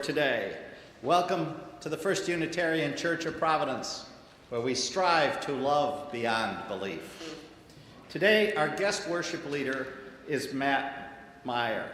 Today. Welcome to the First Unitarian Church of Providence, where we strive to love beyond belief. Today, our guest worship leader is Matt Meyer.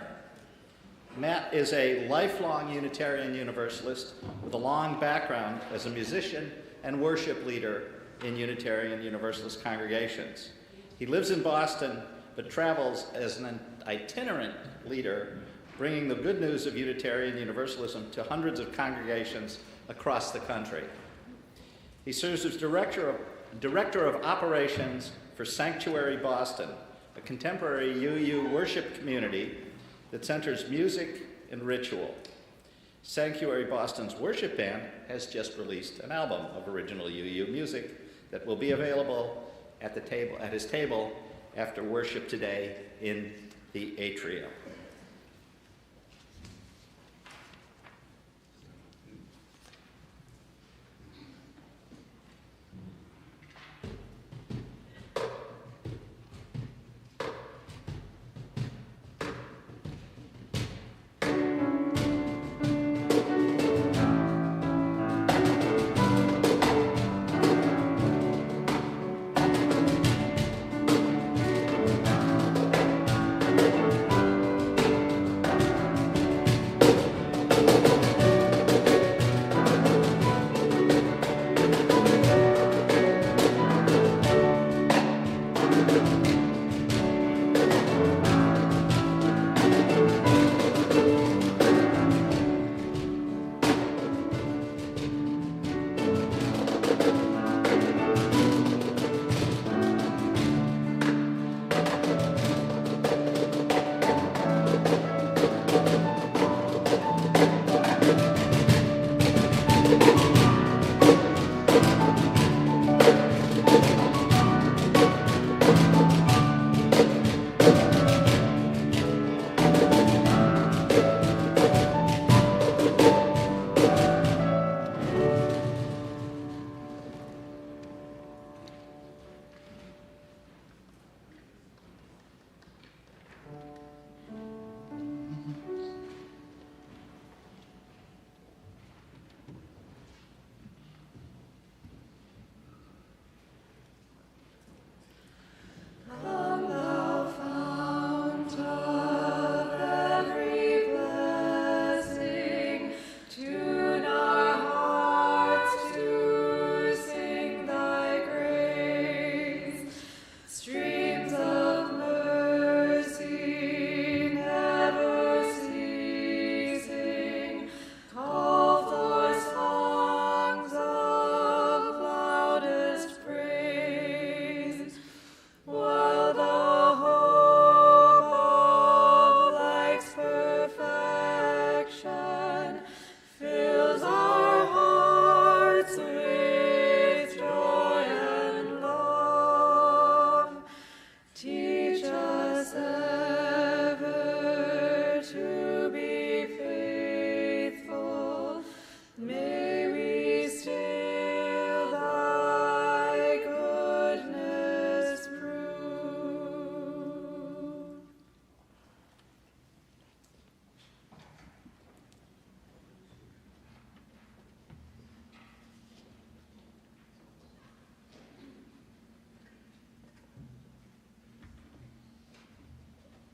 Matt is a lifelong Unitarian Universalist with a long background as a musician and worship leader in Unitarian Universalist congregations. He lives in Boston, but travels as an itinerant leader, bringing the good news of Unitarian Universalism to hundreds of congregations across the country. He serves as Director of Operations for Sanctuary Boston, a contemporary UU worship community that centers music and ritual. Sanctuary Boston's worship band has just released an album of original UU music that will be available at his table after worship today in the atrium.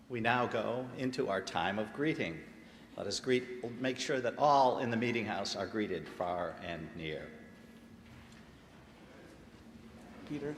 We now go into our time of greeting. Let us make sure that all in the meeting house are greeted far and near. Peter?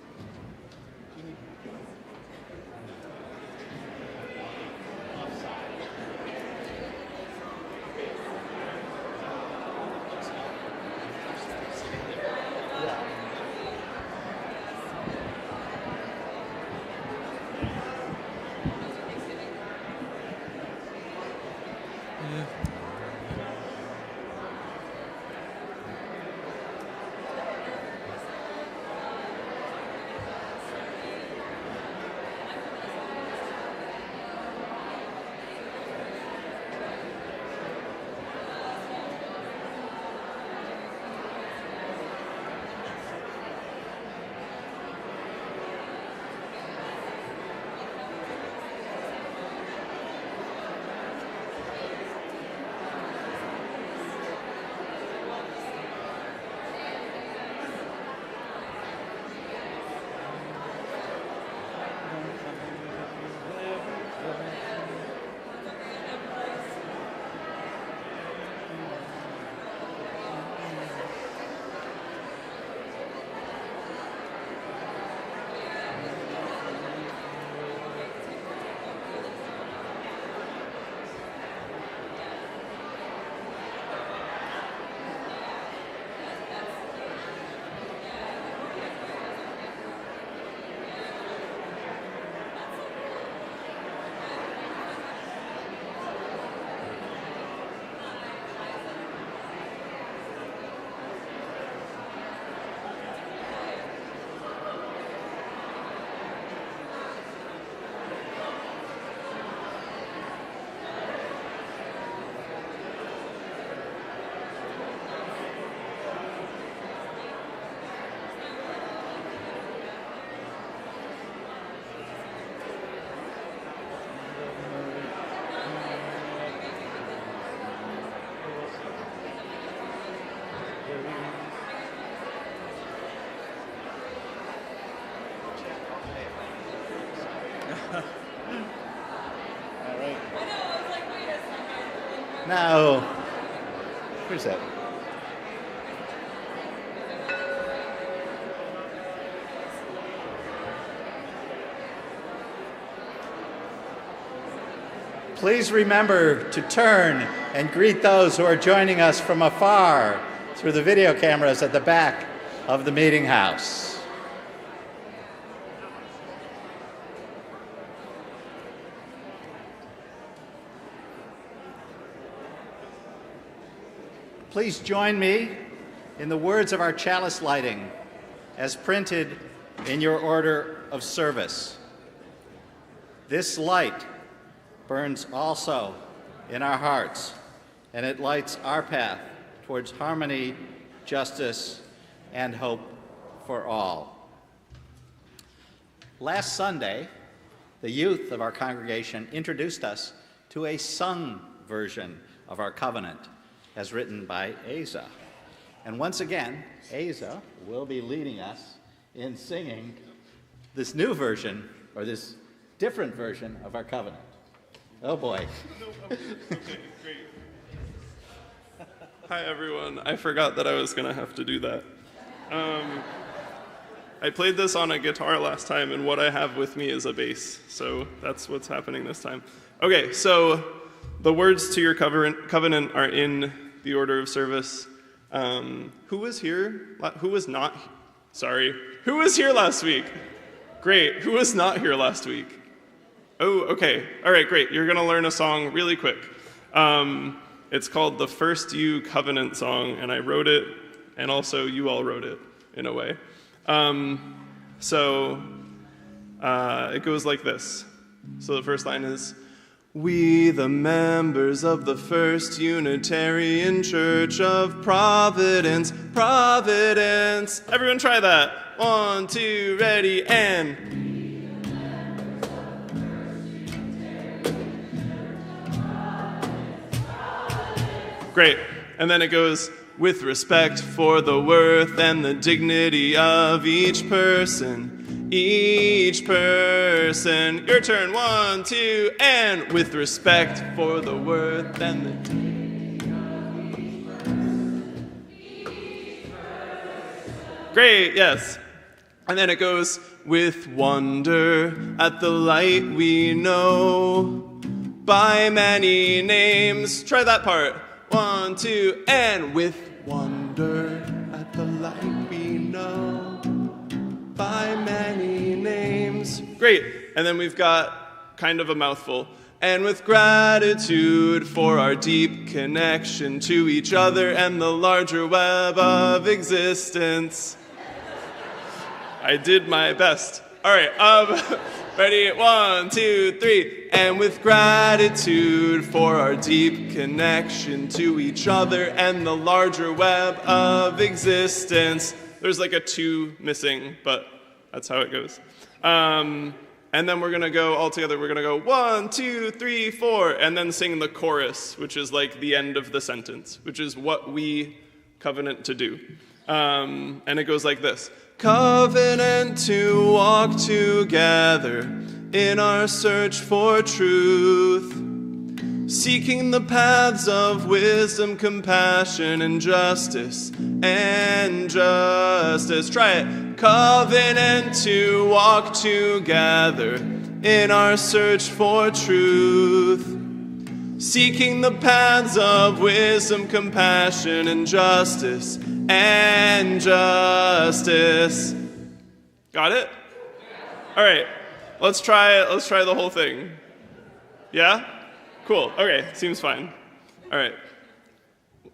Now, where's that? Please remember to turn and greet those who are joining us from afar through the video cameras at the back of the meeting house. Please join me in the words of our chalice lighting as printed in your order of service. This light burns also in our hearts, and it lights our path towards harmony, justice, and hope for all. Last Sunday, the youth of our congregation introduced us to a sung version of our covenant, as written by Asa. And once again, Asa will be leading us in singing this new version, or this different version of our covenant. Oh boy. Okay, great. Hi everyone. I forgot that I was going to have to do that. I played this on a guitar last time, and what I have with me is a bass, so that's what's happening this time. Okay, so the words to your covenant are in the order of service. Who was here? Who was not? Sorry. Who was here last week? Great. Who was not here last week? Oh, okay. All right, great. You're going to learn a song really quick. It's called the First You Covenant Song, and I wrote it, and also you all wrote it, in a way. It goes like this. So the first line is, "We, the members of the First Unitarian Church of Providence, Providence." Everyone try that. 1, 2, ready, and... Great. And then it goes, "With respect for the worth and the dignity of each person, each person." Your turn. 1, 2, and "with respect for the worth and the dignity of each person." Great, yes. And then it goes, "With wonder at the light we know by many names." Try that part. 1, 2, and "with wonder at the light we know by many names." Great. And then we've got kind of a mouthful. "And with gratitude for our deep connection to each other and the larger web of existence." I did my best. All right. Ready? 1, 2, 3. "And with gratitude for our deep connection to each other and the larger web of existence." There's like a 2 missing, but that's how it goes. And then we're going to go all together. We're going to go 1, 2, 3, 4, and then sing the chorus, which is like the end of the sentence, which is what we covenant to do. And it goes like this. "Covenant to walk together in our search for truth, seeking the paths of wisdom, compassion, and justice, Try it. "Covenant to walk together in our search for truth, seeking the paths of wisdom, compassion, and justice, Got it? All right. Let's try the whole thing. Yeah? Cool. Okay. Seems fine. All right.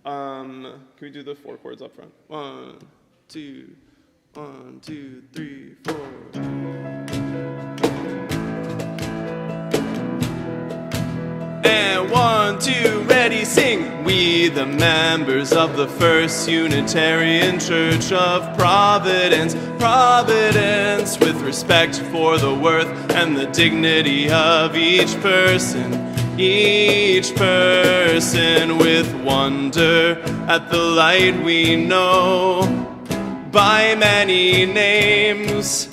Can we do the 4 chords up front? 1, 2, 1, 2, 3, 4. And 1, 2, ready, sing. "We, the members of the First Unitarian Church of Providence, Providence, with respect for the worth and the dignity of each person, with wonder at the light we know by many names,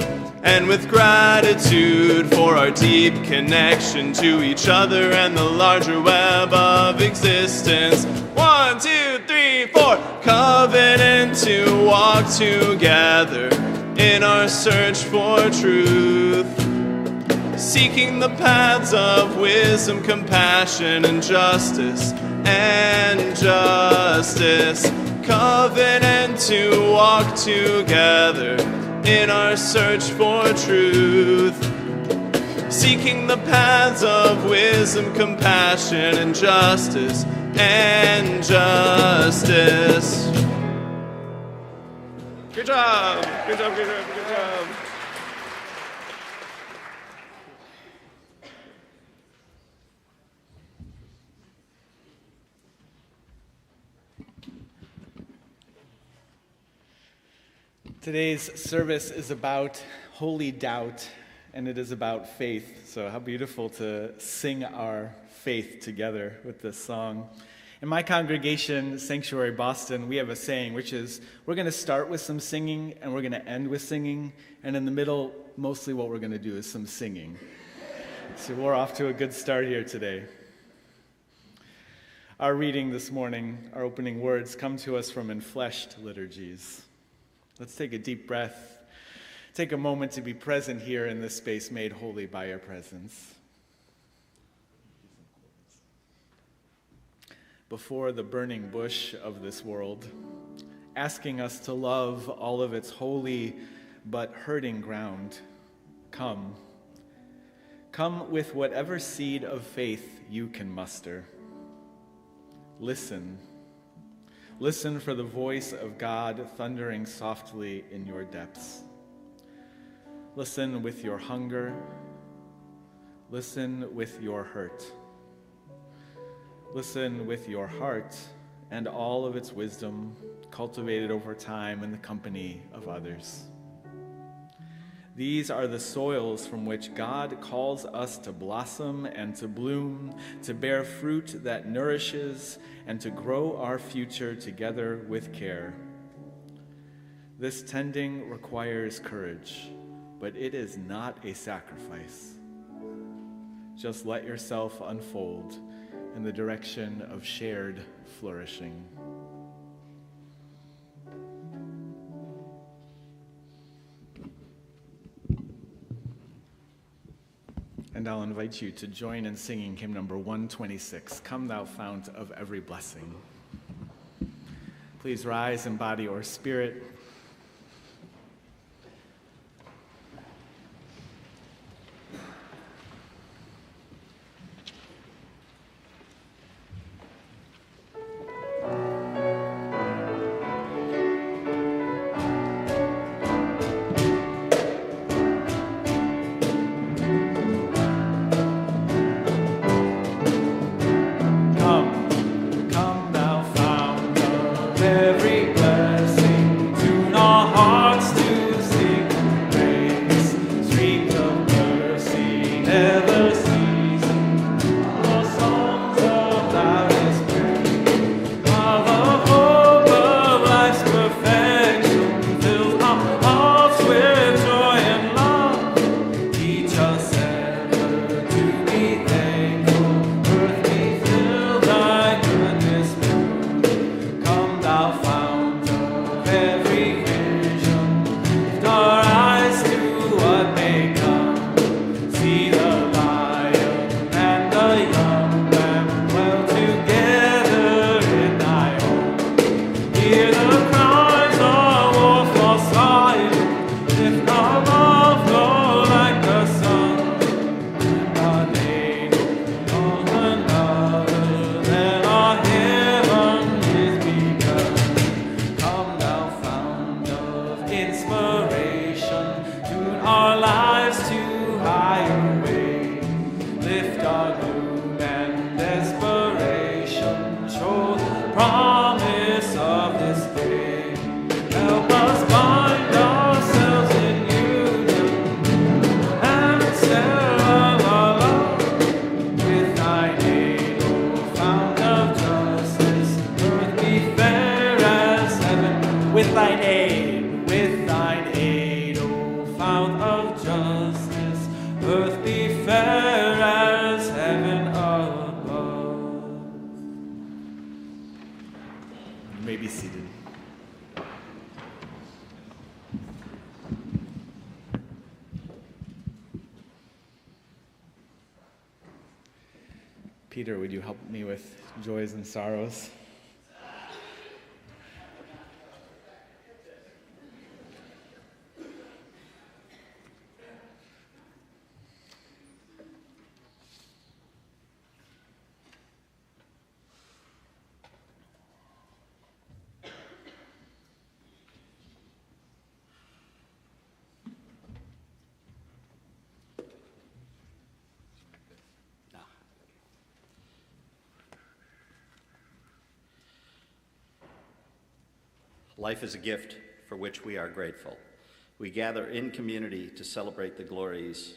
and with gratitude for our deep connection to each other and the larger web of existence. 1, 2, 3, 4. Covenant to walk together in our search for truth, seeking the paths of wisdom, compassion, and justice. Covenant to walk together in our search for truth, seeking the paths of wisdom, compassion, and justice. Good job, good job, good job, good job. Today's service is about holy doubt, and it is about faith. So how beautiful to sing our faith together with this song. In my congregation, Sanctuary Boston, we have a saying, which is we're going to start with some singing, and we're going to end with singing, and in the middle, mostly what we're going to do is some singing. So we're off to a good start here today. Our reading this morning, our opening words, come to us from Enfleshed Liturgies. Let's take a deep breath. Take a moment to be present here in this space made holy by your presence. Before the burning bush of this world, asking us to love all of its holy but hurting ground, come. Come with whatever seed of faith you can muster. Listen. Listen for the voice of God thundering softly in your depths. Listen with your hunger. Listen with your hurt. Listen with your heart and all of its wisdom cultivated over time in the company of others. These are the soils from which God calls us to blossom and to bloom, to bear fruit that nourishes, and to grow our future together with care. This tending requires courage, but it is not a sacrifice. Just let yourself unfold in the direction of shared flourishing. And I'll invite you to join in singing hymn number 126, Come Thou Fount of Every Blessing. Please rise in body or spirit. with thine aid, O fount of You may be seated. Peter, would you help me with joys and sorrows? Life is a gift for which we are grateful. We gather in community to celebrate the glories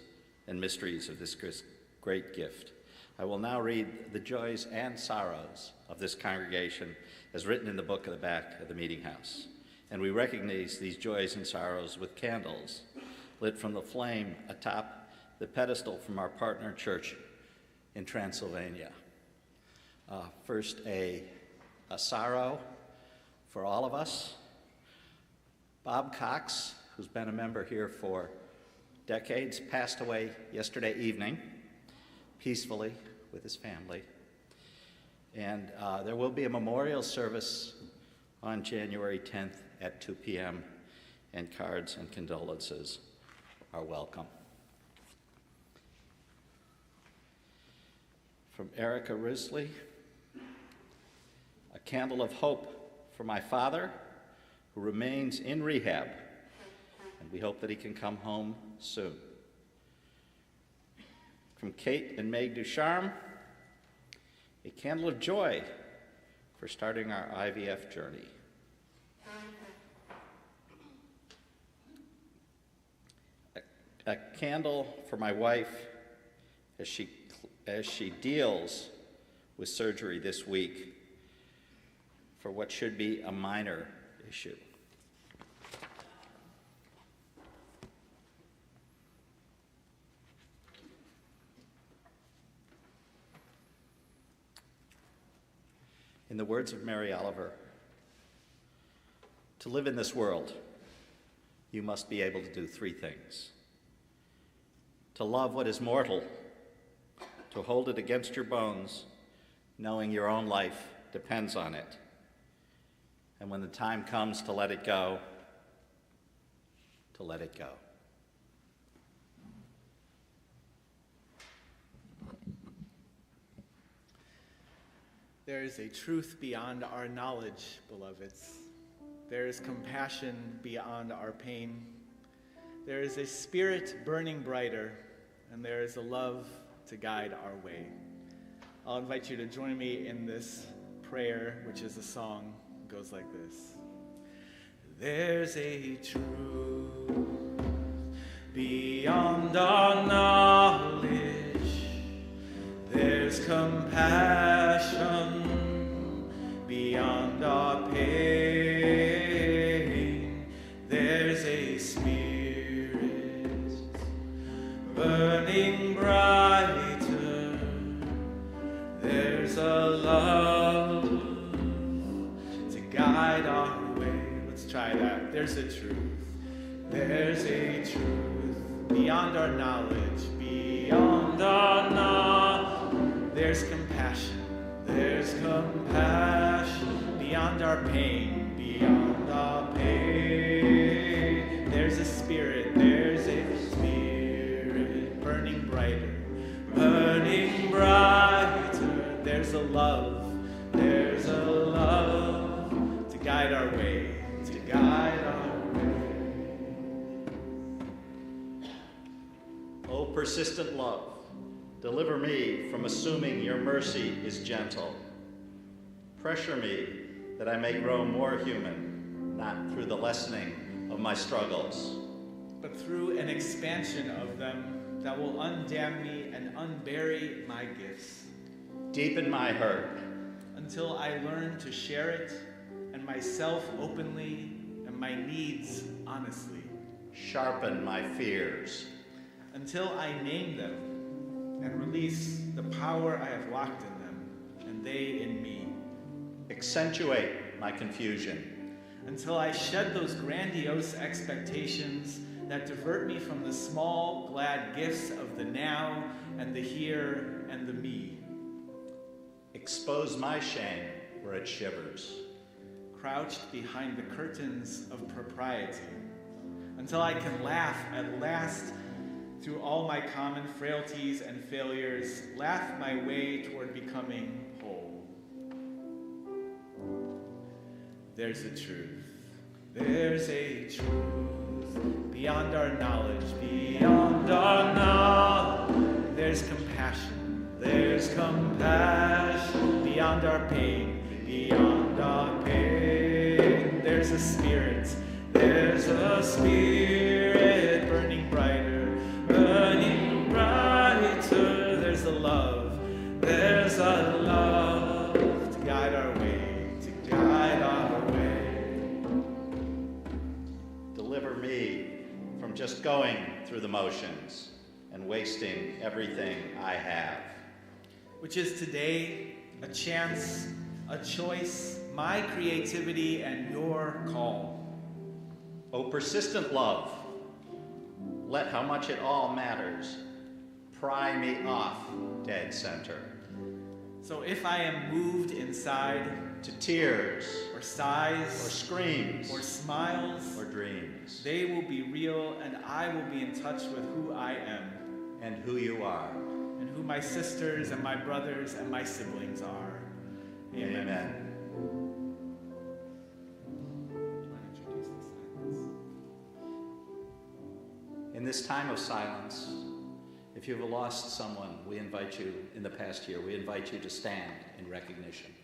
and mysteries of this great gift. I will now read the joys and sorrows of this congregation as written in the book at the back of the meeting house. And we recognize these joys and sorrows with candles lit from the flame atop the pedestal from our partner church in Transylvania. First, a sorrow for all of us. Bob Cox, who's been a member here for decades, passed away yesterday evening, peacefully with his family. And there will be a memorial service on January 10th at 2 p.m., and cards and condolences are welcome. From Erica Risley, a candle of hope for my father, who remains in rehab, and we hope that he can come home soon. From Kate and Meg Ducharme, a candle of joy for starting our IVF journey. A candle for my wife as she deals with surgery this week for what should be a minor issue. In the words of Mary Oliver, to live in this world, you must be able to do three things: to love what is mortal, to hold it against your bones, knowing your own life depends on it, and when the time comes to let it go, to let it go. There is a truth beyond our knowledge, beloveds. There is compassion beyond our pain. There is a spirit burning brighter, and there is a love to guide our way. I'll invite you to join me in this prayer, which is a song. It goes like this. There's a truth beyond our knowledge. There's compassion beyond our pain. There's a spirit burning brighter. There's a love to guide our way. Let's try that. There's a truth. There's a truth beyond our knowledge, beyond our knowledge. There's compassion. There's compassion beyond our pain, beyond our pain. There's a spirit. There's a spirit burning brighter, burning brighter. There's a love. There's a love to guide our way, to guide our way. O persistent love, deliver me from assuming your mercy is gentle. Pressure me that I may grow more human, not through the lessening of my struggles, but through an expansion of them that will undam me and unbury my gifts. Deepen my hurt, until I learn to share it, and myself openly, and my needs honestly. Sharpen my fears, until I name them and release the power I have locked in them, and they in me. Accentuate my confusion. Until I shed those grandiose expectations that divert me from the small, glad gifts of the now and the here and the me. Expose my shame where it shivers. Crouched behind the curtains of propriety, until I can laugh at last through all my common frailties and failures, laugh my way toward becoming whole. There's a truth. There's a truth beyond our knowledge, beyond our knowledge. There's compassion. There's compassion beyond our pain, beyond our pain. There's a spirit burning brighter, burning brighter. There's a love to guide our way, to guide our way. Deliver me from just going through the motions and wasting everything I have. Which is today a chance, a choice, my creativity and your call. O persistent love, let how much it all matters pry me off dead center. So if I am moved inside to tears, or sighs, or screams, or smiles, or dreams, they will be real and I will be in touch with who I am. And who you are. And who my sisters and my brothers and my siblings are. Amen. Amen. In this time of silence, if you've lost someone, we invite you, in the past year, we invite you to stand in recognition.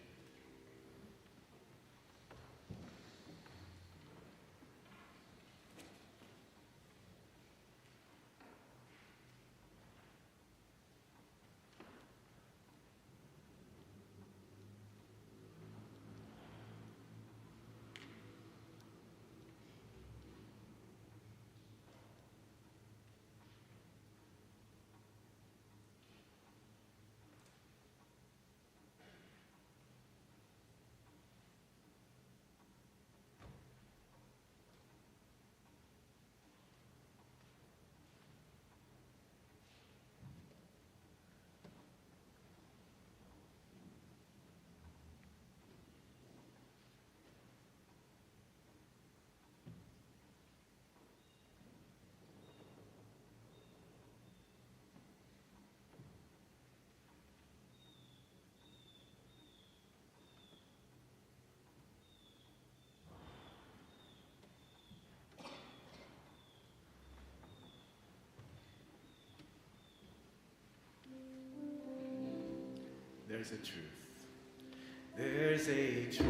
There's a truth. There's a truth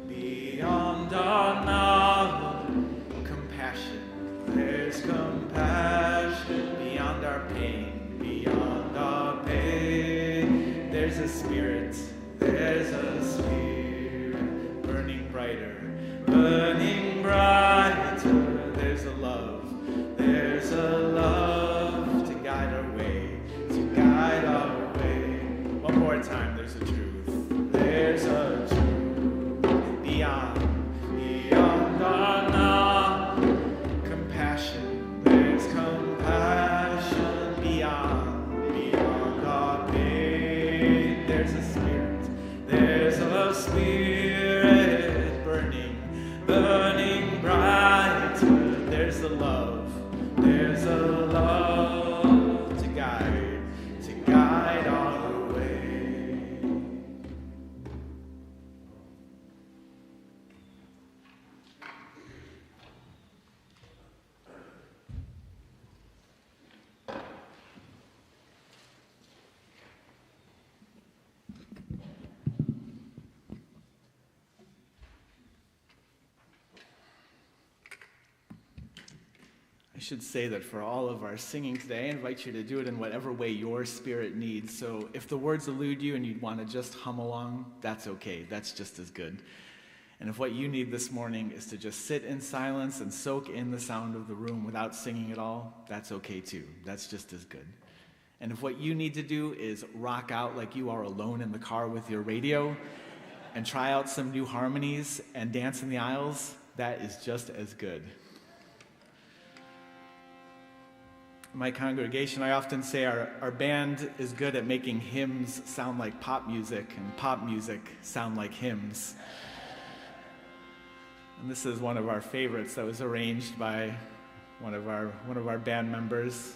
beyond our knowledge. Compassion. There's compassion beyond our pain, beyond our pain. There's a spirit. There's a spirit burning brighter, burning brighter. There's a love. There's a love to guide our way, to guide our way. One more time, there's a truth. There's a truth beyond our knowledge. Compassion, there's compassion beyond our pain. There's a spirit burning brighter. There's a love to guide our way. I should say that for all of our singing today, I invite you to do it in whatever way your spirit needs. So if the words elude you and you'd want to just hum along, that's okay. That's just as good. And if what you need this morning is to just sit in silence and soak in the sound of the room without singing at all, that's okay too. That's just as good. And if what you need to do is rock out like you are alone in the car with your radio, and try out some new harmonies and dance in the aisles, that is just as good. In my congregation, I often say our band is good at making hymns sound like pop music and pop music sound like hymns. And this is one of our favorites that was arranged by one of our band members.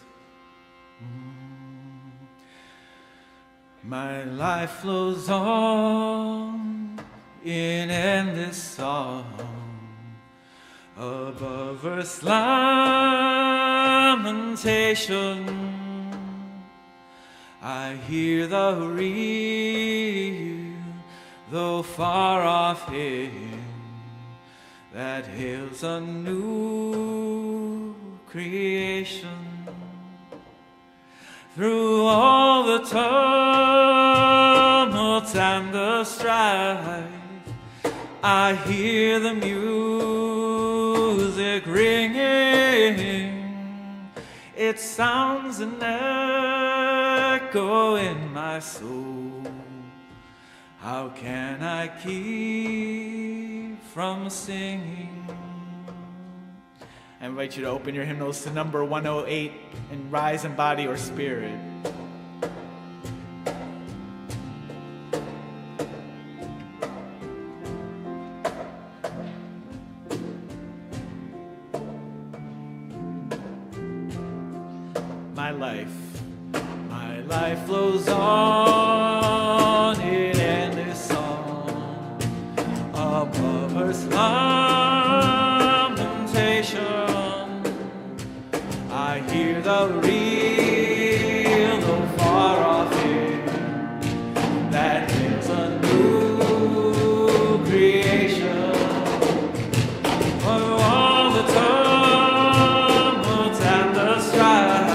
My life flows on in endless song, above earth's lamentation. I hear the real, though far off hymn, that hails a new creation. Through all the tumult and the strife, I hear the music ringing. It sounds an echo in my soul. How can I keep from singing? I invite you to open your hymnals to number 108 and rise in body or spirit. My life flows on in endless song, above earth's lamentation. I hear the real, though far off hymn, that is a new creation. For all the tumult and the strife,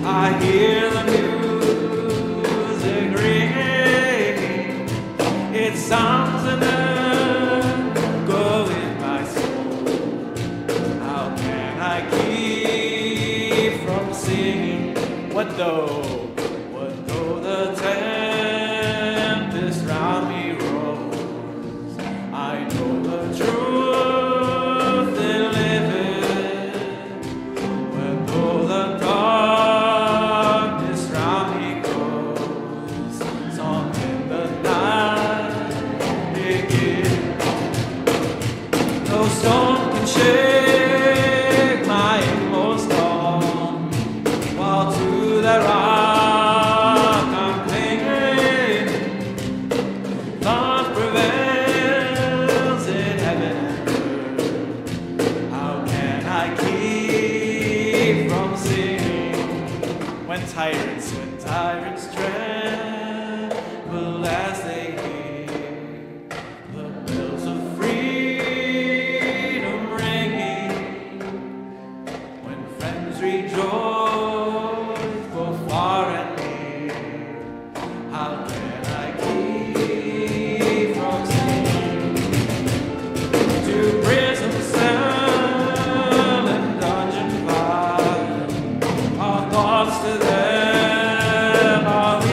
I hear the music ringing. It sounds an echo in my soul. How can I keep from singing? What though the tempest round me rolls? I know the truth it liveth. When though the darkness round me goes, song in the night begins. No stone can shake my inmost calm, while to the rock I'm clinging. Love prevails in heaven and earth. How can I keep from singing? When tyrants tremble as they hear the bells of freedom ringing, when friends rejoice both far and near, how can I keep from singing? To prison cell and dungeon fire, our thoughts to them are in,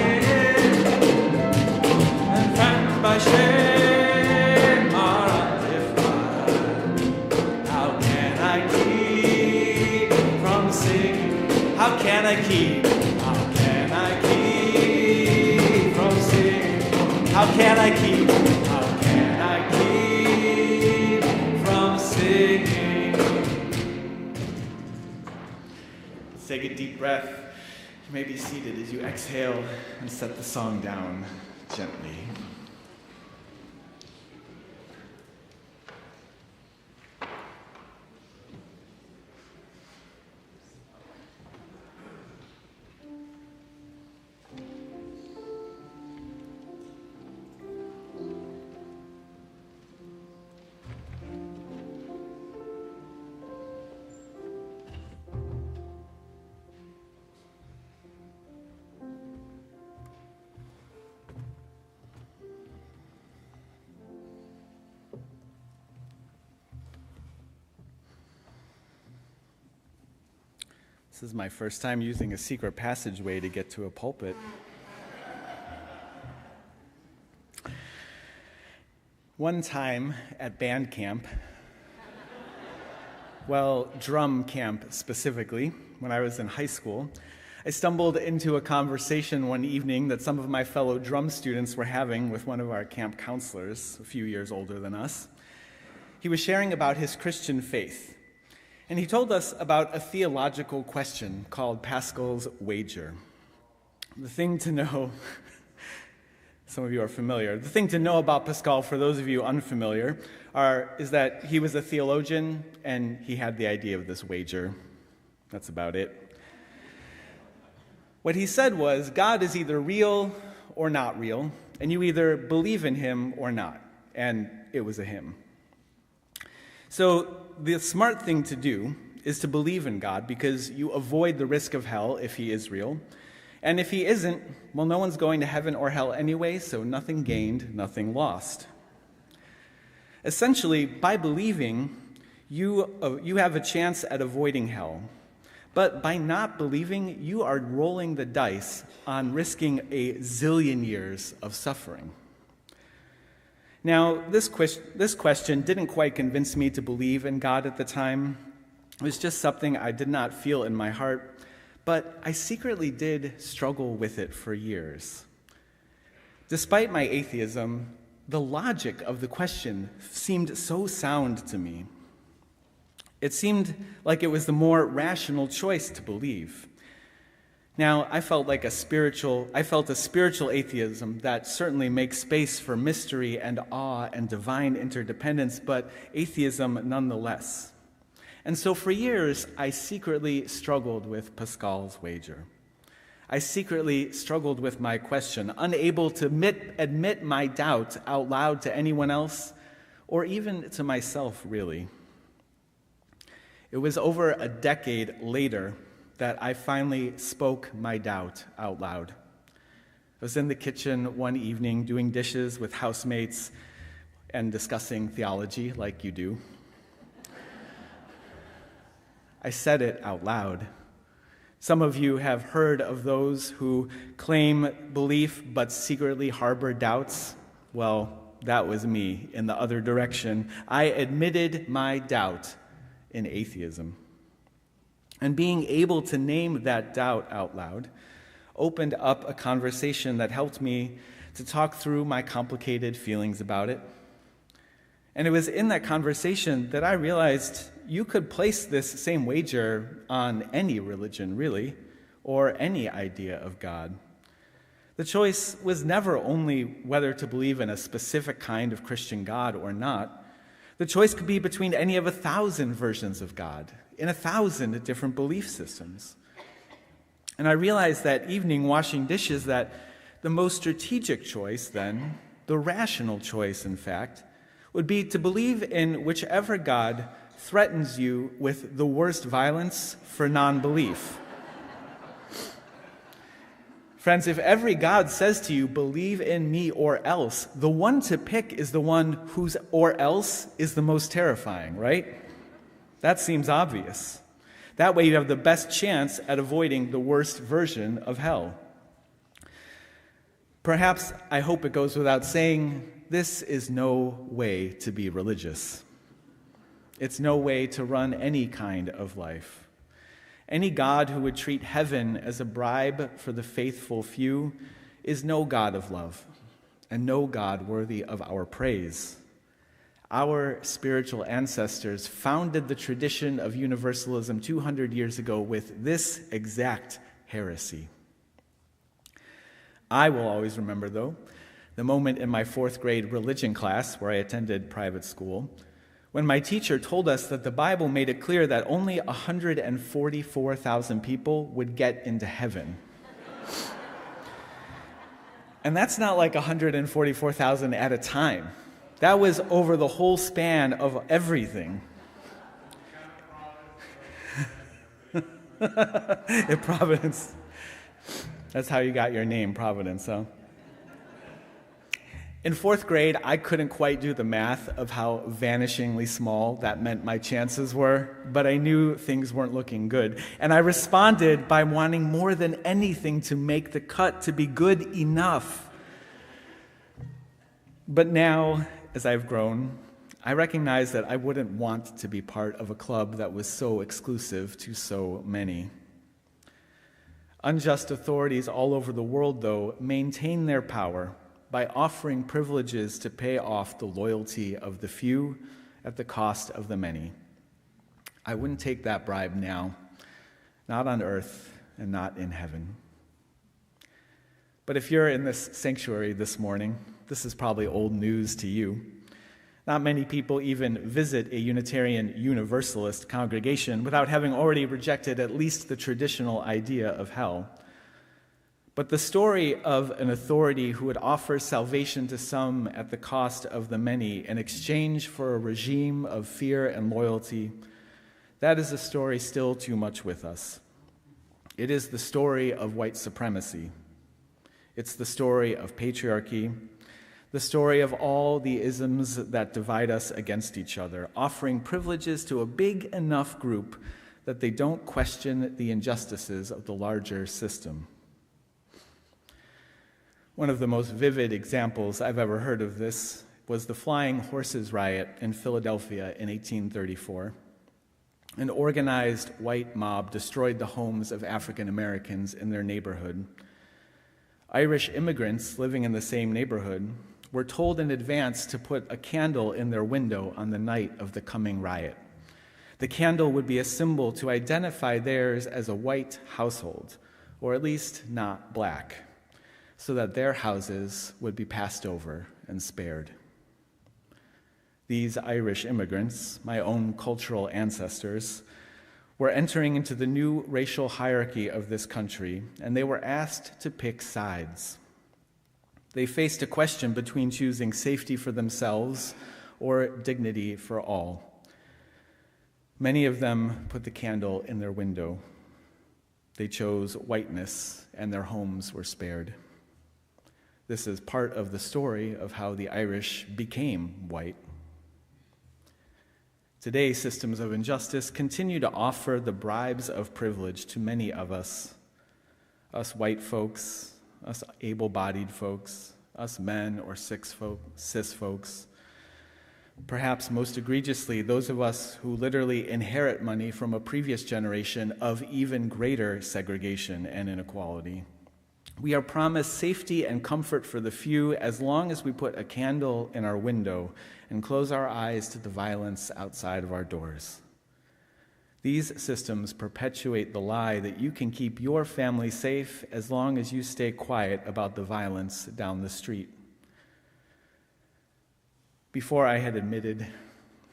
and friends by shame are undefiled. How can I keep from singing? How can I keep from singing? How can I keep from singing? Let's take a deep breath. You may be seated as you exhale and set the song down gently. This is my first time using a secret passageway to get to a pulpit. One time at band camp, well, drum camp specifically, when I was in high school, I stumbled into a conversation one evening that some of my fellow drum students were having with one of our camp counselors, a few years older than us. He was sharing about his Christian faith, and he told us about a theological question called Pascal's wager. The thing to know, some of you are familiar, the thing to know about Pascal, for those of you unfamiliar, is that he was a theologian and he had the idea of this wager. That's about it. What he said was, God is either real or not real, and you either believe in him or not. And it was a him. So the smart thing to do is to believe in God, because you avoid the risk of hell if he is real. And if he isn't, well, no one's going to heaven or hell anyway, so nothing gained, nothing lost. Essentially, by believing, you have a chance at avoiding hell. But by not believing, you are rolling the dice on risking a zillion years of suffering. Now, this question didn't quite convince me to believe in God at the time. It was just something I did not feel in my heart, but I secretly did struggle with it for years. Despite my atheism, the logic of the question seemed so sound to me. It seemed like it was the more rational choice to believe. Now, I felt a spiritual atheism that certainly makes space for mystery and awe and divine interdependence, but atheism nonetheless. And so for years, I secretly struggled with Pascal's wager. I secretly struggled with my question, unable to admit my doubt out loud to anyone else, or even to myself, really. It was over a decade later that I finally spoke my doubt out loud. I was in the kitchen one evening doing dishes with housemates and discussing theology like you do. I said it out loud. Some of you have heard of those who claim belief but secretly harbor doubts. Well, that was me in the other direction. I admitted my doubt in atheism. And being able to name that doubt out loud opened up a conversation that helped me to talk through my complicated feelings about it. And it was in that conversation that I realized you could place this same wager on any religion, really, or any idea of God. The choice was never only whether to believe in a specific kind of Christian God or not. The choice could be between any of 1,000 versions of God in 1,000 different belief systems. And I realized that evening washing dishes that the most strategic choice then, the rational choice in fact, would be to believe in whichever God threatens you with the worst violence for non-belief. Friends, if every God says to you, believe in me or else, the one to pick is the one whose or else is the most terrifying, right? That seems obvious. That way you have the best chance at avoiding the worst version of hell. Perhaps, I hope it goes without saying, this is no way to be religious. It's no way to run any kind of life. Any God who would treat heaven as a bribe for the faithful few is no God of love, and no God worthy of our praise. Our spiritual ancestors founded the tradition of universalism 200 years ago with this exact heresy. I will always remember, though, the moment in my 4th grade religion class, where I attended private school, when my teacher told us that the Bible made it clear that only 144,000 people would get into heaven. And that's not like 144,000 at a time. That was over the whole span of everything. In Providence. That's how you got your name, Providence, huh? In 4th grade, I couldn't quite do the math of how vanishingly small that meant my chances were, but I knew things weren't looking good. And I responded by wanting more than anything to make the cut, to be good enough. But now, as I've grown, I recognize that I wouldn't want to be part of a club that was so exclusive to so many. Unjust authorities all over the world, though, maintain their power by offering privileges to pay off the loyalty of the few at the cost of the many. I wouldn't take that bribe now, not on earth and not in heaven. But if you're in this sanctuary this morning, this is probably old news to you. Not many people even visit a Unitarian Universalist congregation without having already rejected at least the traditional idea of hell. But the story of an authority who would offer salvation to some at the cost of the many in exchange for a regime of fear and loyalty, that is a story still too much with us. It is the story of white supremacy. It's the story of patriarchy, the story of all the isms that divide us against each other, offering privileges to a big enough group that they don't question the injustices of the larger system. One of the most vivid examples I've ever heard of this was the Flying Horses Riot in Philadelphia in 1834. An organized white mob destroyed the homes of African Americans in their neighborhood. Irish immigrants living in the same neighborhood were told in advance to put a candle in their window on the night of the coming riot. The candle would be a symbol to identify theirs as a white household, or at least not black, so that their houses would be passed over and spared. These Irish immigrants, my own cultural ancestors, were entering into the new racial hierarchy of this country, and they were asked to pick sides. They faced a question between choosing safety for themselves or dignity for all. Many of them put the candle in their window. They chose whiteness, and their homes were spared. This is part of the story of how the Irish became white. Today, systems of injustice continue to offer the bribes of privilege to many of us white folks, us able-bodied folks, us men or cis folks. Perhaps most egregiously, those of us who literally inherit money from a previous generation of even greater segregation and inequality. We are promised safety and comfort for the few as long as we put a candle in our window and close our eyes to the violence outside of our doors. These systems perpetuate the lie that you can keep your family safe as long as you stay quiet about the violence down the street. Before I had admitted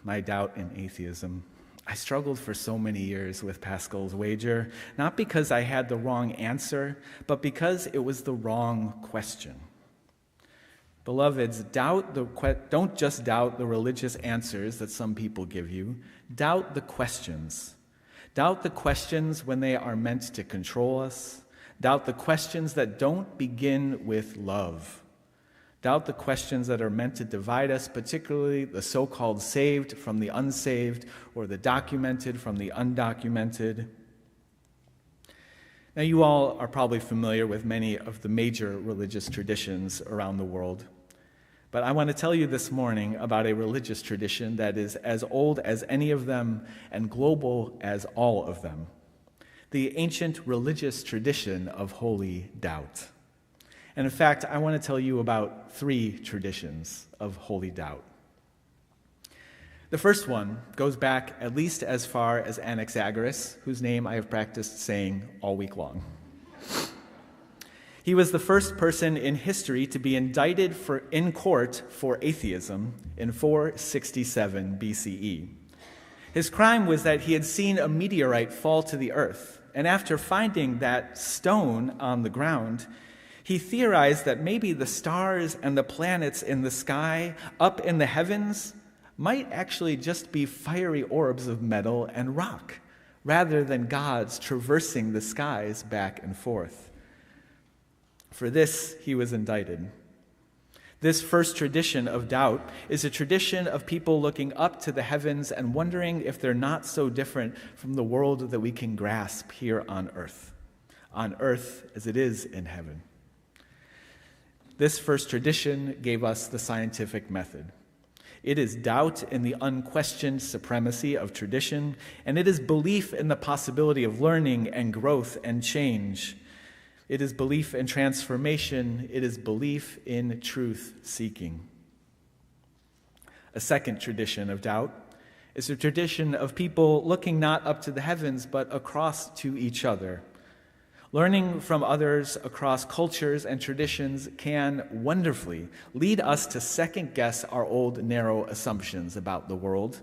my doubt in atheism, I struggled for so many years with Pascal's wager, not because I had the wrong answer, but because it was the wrong question. Beloveds, don't just doubt the religious answers that some people give you. Doubt the questions. Doubt the questions when they are meant to control us. Doubt the questions that don't begin with love. Doubt the questions that are meant to divide us, particularly the so-called saved from the unsaved, or the documented from the undocumented. Now, you all are probably familiar with many of the major religious traditions around the world. But I want to tell you this morning about a religious tradition that is as old as any of them and global as all of them. The ancient religious tradition of holy doubt. And in fact, I want to tell you about 3 traditions of holy doubt. The first one goes back at least as far as Anaxagoras, whose name I have practiced saying all week long. He was the first person in history to be indicted in court for atheism in 467 BCE. His crime was that he had seen a meteorite fall to the earth, and after finding that stone on the ground, he theorized that maybe the stars and the planets in the sky up in the heavens might actually just be fiery orbs of metal and rock, rather than gods traversing the skies back and forth. For this, he was indicted. This first tradition of doubt is a tradition of people looking up to the heavens and wondering if they're not so different from the world that we can grasp here on earth as it is in heaven. This first tradition gave us the scientific method. It is doubt in the unquestioned supremacy of tradition, and it is belief in the possibility of learning and growth and change. It is belief in transformation. It is belief in truth-seeking. A second tradition of doubt is a tradition of people looking not up to the heavens, but across to each other. Learning from others across cultures and traditions can wonderfully lead us to second-guess our old narrow assumptions about the world.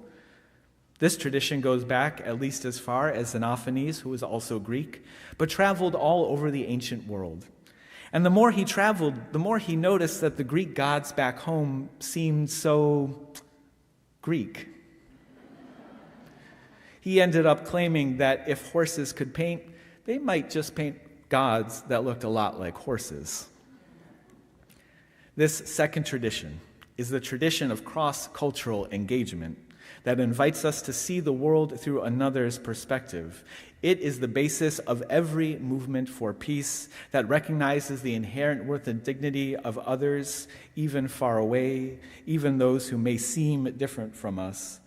This tradition goes back at least as far as Xenophanes, who was also Greek, but traveled all over the ancient world. And the more he traveled, the more he noticed that the Greek gods back home seemed so Greek. He ended up claiming that if horses could paint, they might just paint gods that looked a lot like horses. This second tradition is the tradition of cross-cultural engagement that invites us to see the world through another's perspective. It is the basis of every movement for peace that recognizes the inherent worth and dignity of others, even far away, even those who may seem different from us.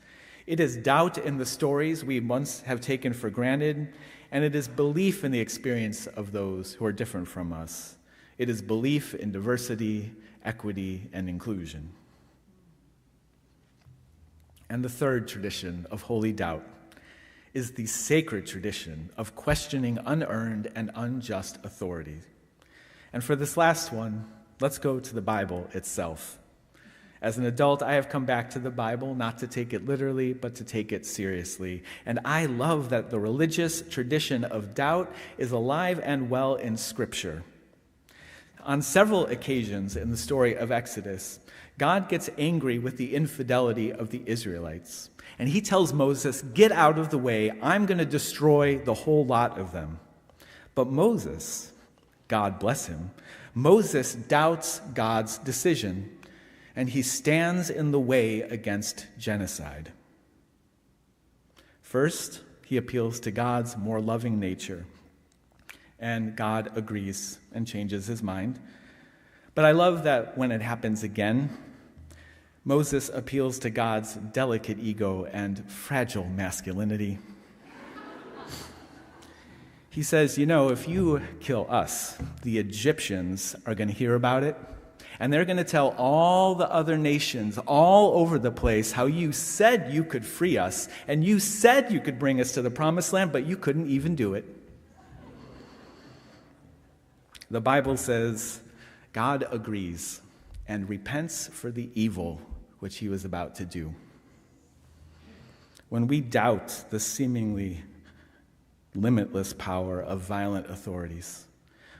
It is doubt in the stories we once have taken for granted, and it is belief in the experience of those who are different from us. It is belief in diversity, equity, and inclusion. And the third tradition of holy doubt is the sacred tradition of questioning unearned and unjust authority. And for this last one, let's go to the Bible itself. As an adult, I have come back to the Bible not to take it literally, but to take it seriously. And I love that the religious tradition of doubt is alive and well in Scripture. On several occasions in the story of Exodus, God gets angry with the infidelity of the Israelites. And he tells Moses, "Get out of the way. I'm going to destroy the whole lot of them." But Moses, God bless him, Moses doubts God's decision, and he stands in the way against genocide. First, he appeals to God's more loving nature, and God agrees and changes his mind. But I love that when it happens again, Moses appeals to God's delicate ego and fragile masculinity. He says, if you kill us, the Egyptians are going to hear about it, and they're going to tell all the other nations all over the place how you said you could free us, and you said you could bring us to the promised land, but you couldn't even do it. The Bible says God agrees and repents for the evil which he was about to do. When we doubt the seemingly limitless power of violent authorities,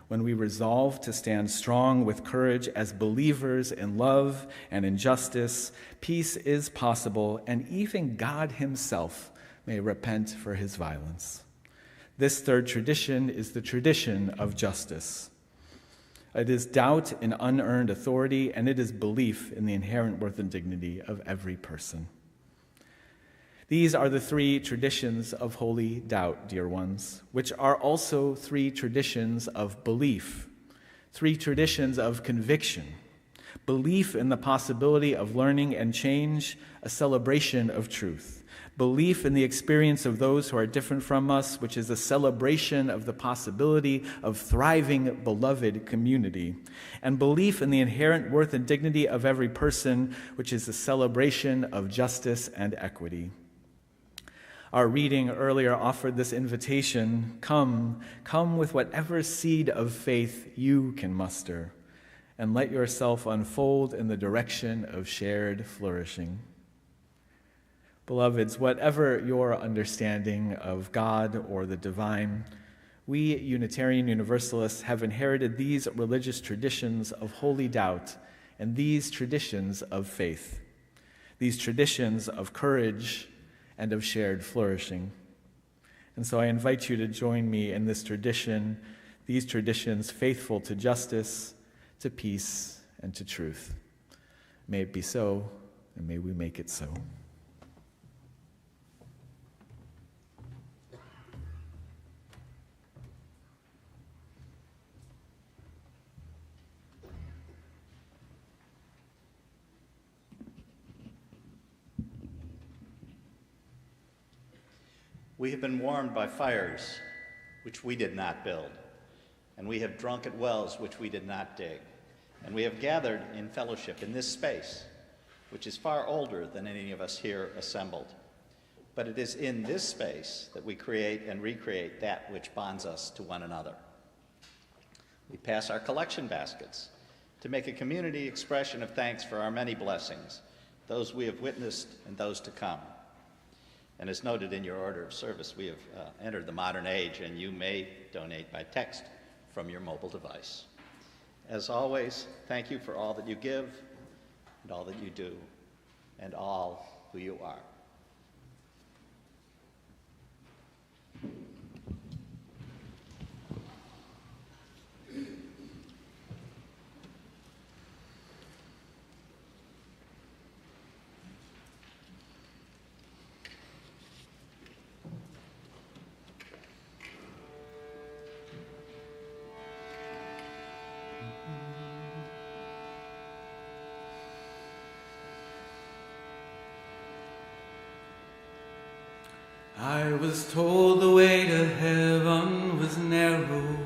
when we resolve to stand strong with courage as believers in love and in justice, peace is possible, and even God himself may repent for his violence. This third tradition is the tradition of justice. It is doubt in unearned authority, and it is belief in the inherent worth and dignity of every person. These are the three traditions of holy doubt, dear ones, which are also three traditions of belief, three traditions of conviction, belief in the possibility of learning and change, a celebration of truth, belief in the experience of those who are different from us, which is a celebration of the possibility of thriving, beloved community, and belief in the inherent worth and dignity of every person, which is a celebration of justice and equity. Our reading earlier offered this invitation, come with whatever seed of faith you can muster, and let yourself unfold in the direction of shared flourishing. Beloveds, whatever your understanding of God or the divine, we Unitarian Universalists have inherited these religious traditions of holy doubt and these traditions of faith, these traditions of courage and of shared flourishing. And so I invite you to join me in this tradition, these traditions faithful to justice, to peace, and to truth. May it be so, and may we make it so. We have been warmed by fires which we did not build, and we have drunk at wells which we did not dig, and we have gathered in fellowship in this space, which is far older than any of us here assembled. But it is in this space that we create and recreate that which bonds us to one another. We pass our collection baskets to make a community expression of thanks for our many blessings, those we have witnessed and those to come. And as noted in your order of service, we have entered the modern age, and you may donate by text from your mobile device. As always, thank you for all that you give and all that you do and all who you are. I was told the way to heaven was narrow.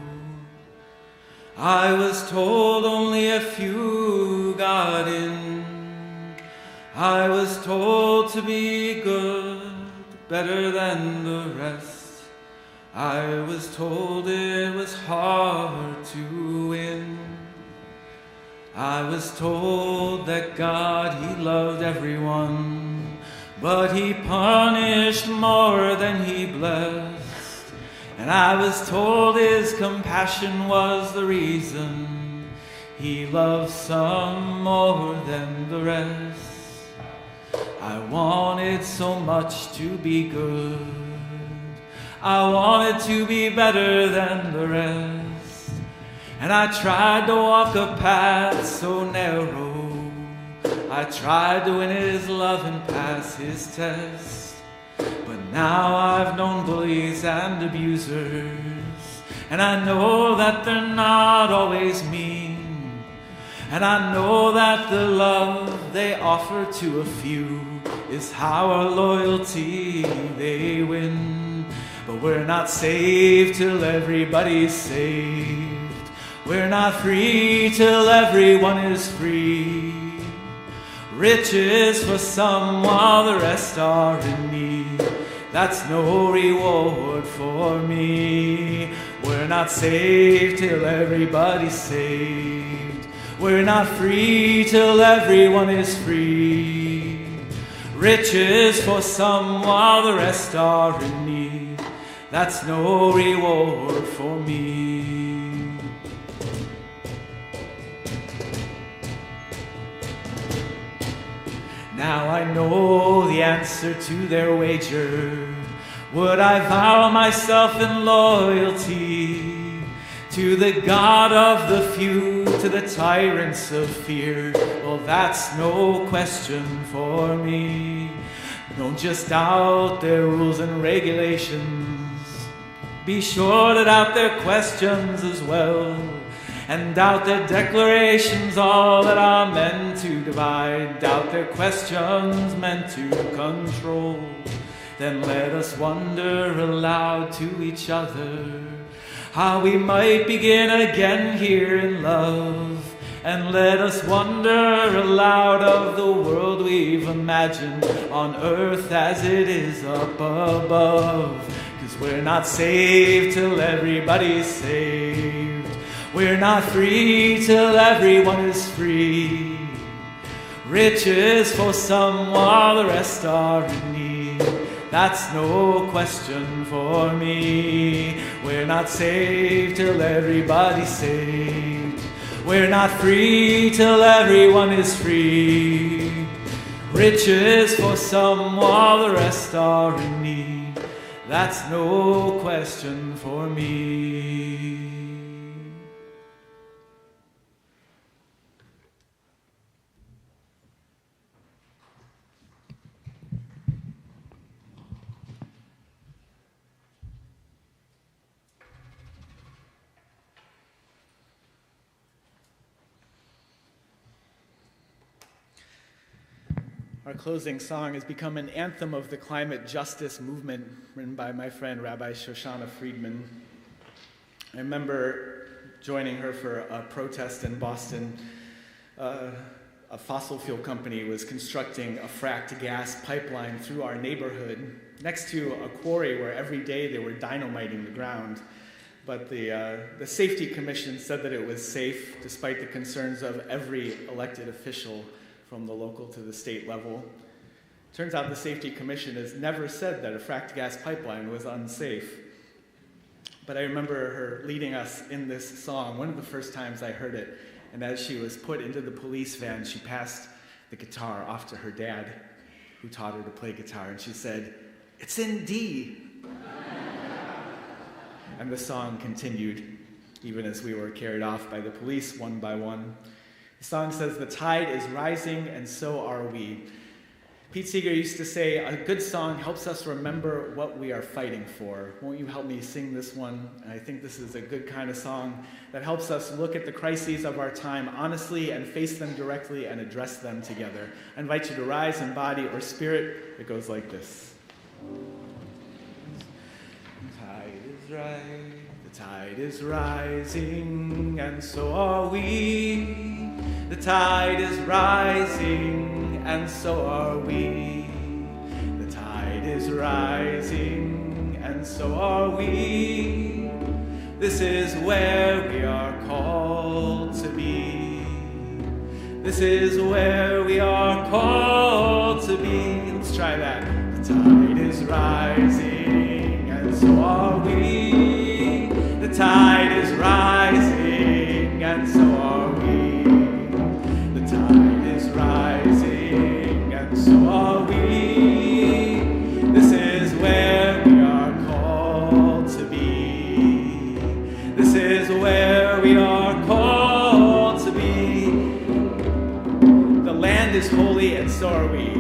I was told only a few got in. I was told to be good, better than the rest. I was told it was hard to win. I was told that God, He loved everyone, but He punished more than He blessed. And I was told His compassion was the reason He loved some more than the rest. I wanted so much to be good. I wanted to be better than the rest. And I tried to walk a path so narrow. I tried to win His love and pass His test. But now I've known bullies and abusers, and I know that they're not always mean. And I know that the love they offer to a few is how our loyalty they win. But we're not saved till everybody's saved. We're not free till everyone is free. Riches for some while the rest are in need. That's no reward for me. We're not saved till everybody's saved. We're not free till everyone is free. Riches for some while the rest are in need. That's no reward for me. Now I know the answer to their wager. Would I vow myself in loyalty to the God of the few, to the tyrants of fear? Well, that's no question for me. Don't just doubt their rules and regulations. Be sure to doubt their questions as well. And doubt their declarations, all that are meant to divide. Doubt their questions meant to control. Then let us wonder aloud to each other how we might begin again here in love. And let us wonder aloud of the world we've imagined on earth as it is up above. 'Cause we're not saved till everybody's saved. We're not free till everyone is free. Riches for some while the rest are in need. That's no question for me. We're not saved till everybody's saved. We're not free till everyone is free. Riches for some while the rest are in need. That's no question for me. Our closing song has become an anthem of the climate justice movement written by my friend Rabbi Shoshana Friedman. I remember joining her for a protest in Boston. A fossil fuel company was constructing a fracked gas pipeline through our neighborhood next to a quarry where every day they were dynamiting the ground. But the Safety Commission said that it was safe despite the concerns of every elected official from the local to the state level. Turns out the Safety Commission has never said that a fracked gas pipeline was unsafe. But I remember her leading us in this song, one of the first times I heard it. And as she was put into the police van, she passed the guitar off to her dad, who taught her to play guitar. And she said, "It's in D." And the song continued, even as we were carried off by the police one by one. The song says, "The tide is rising, and so are we." Pete Seeger used to say, a good song helps us remember what we are fighting for. Won't you help me sing this one? And I think this is a good kind of song that helps us look at the crises of our time honestly and face them directly and address them together. I invite you to rise in body or spirit. It goes like this. The tide is rising, and so are we. The tide is rising, and so are we. The tide is rising, and so are we. This is where we are called to be. This is where we are called to be. Let's try that. The tide is rising, and so are we. The tide is rising, and so are we. The tide is rising, and so are we. This is where we are called to be. This is where we are called to be. The land is holy, and so are we.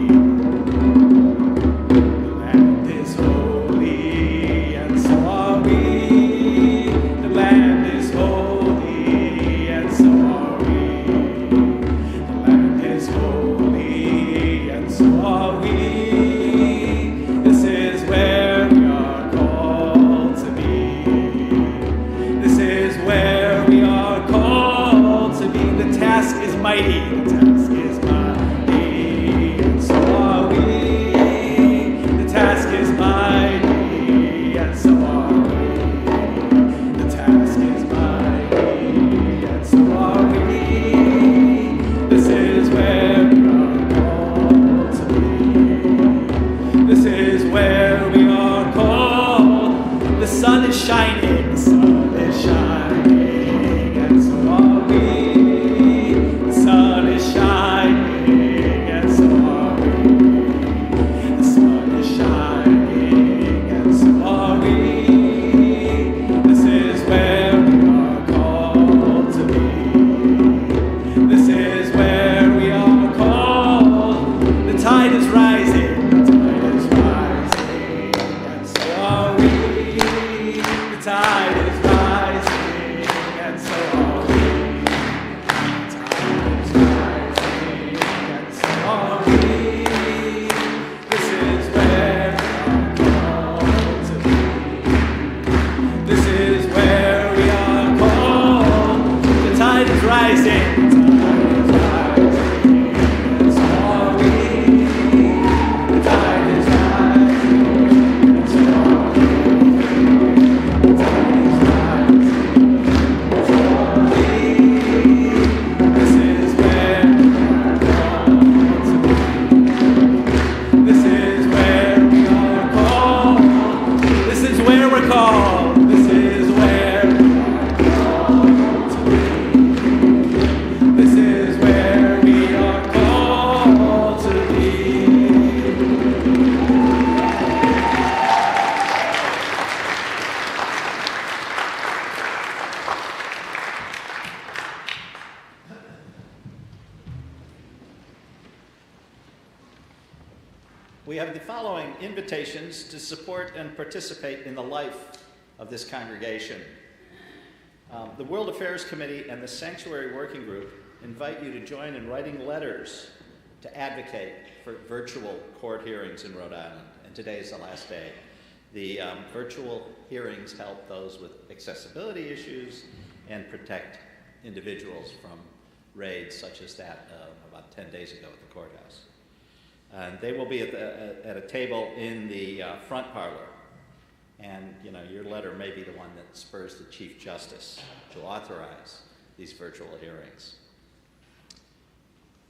We have the following invitations to support and participate in the life of this congregation. The World Affairs Committee and the Sanctuary Working Group invite you to join in writing letters to advocate for virtual court hearings in Rhode Island, and today is the last day. The virtual hearings help those with accessibility issues and protect individuals from raids such as that about 10 days ago at the courthouse. And they will be at a table in the front parlor. And your letter may be the one that spurs the Chief Justice to authorize these virtual hearings.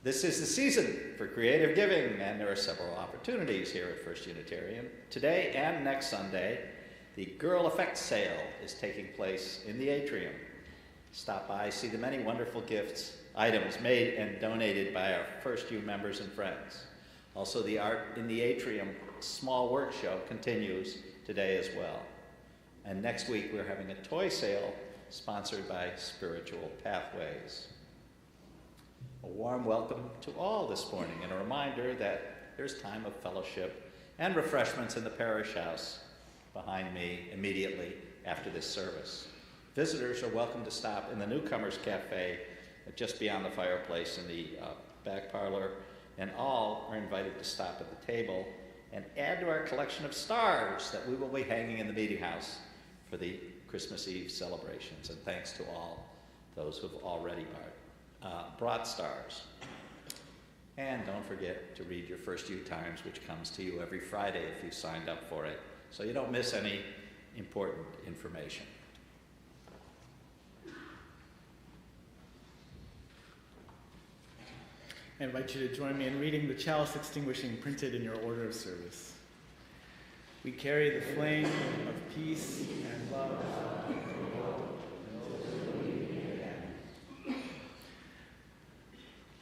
This is the season for creative giving, and there are several opportunities here at First Unitarian. Today and next Sunday, the Girl Effect Sale is taking place in the atrium. Stop by, see the many wonderful items made and donated by our First U members and friends. Also, the Art in the Atrium small work show continues today as well. And next week, we're having a toy sale sponsored by Spiritual Pathways. A warm welcome to all this morning, and a reminder that there's time of fellowship and refreshments in the parish house behind me immediately after this service. Visitors are welcome to stop in the Newcomers Cafe just beyond the fireplace in the back parlor, and all are invited to stop at the table and add to our collection of stars that we will be hanging in the meeting house for the Christmas Eve celebrations. And thanks to all those who have already brought stars. And don't forget to read your First U Times, which comes to you every Friday if you signed up for it, so you don't miss any important information. I invite you to join me in reading the chalice extinguishing printed in your order of service. We carry the flame of peace and love.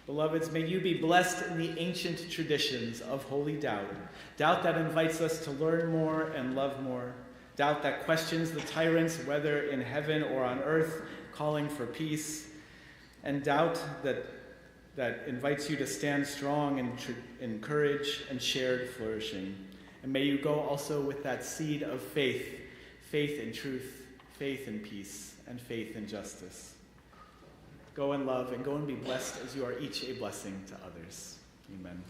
Beloveds, may you be blessed in the ancient traditions of holy doubt, doubt that invites us to learn more and love more, doubt that questions the tyrants, whether in heaven or on earth, calling for peace, and doubt that invites you to stand strong in courage and shared flourishing. And may you go also with that seed of faith, faith in truth, faith in peace, and faith in justice. Go in love and go and be blessed as you are each a blessing to others. Amen.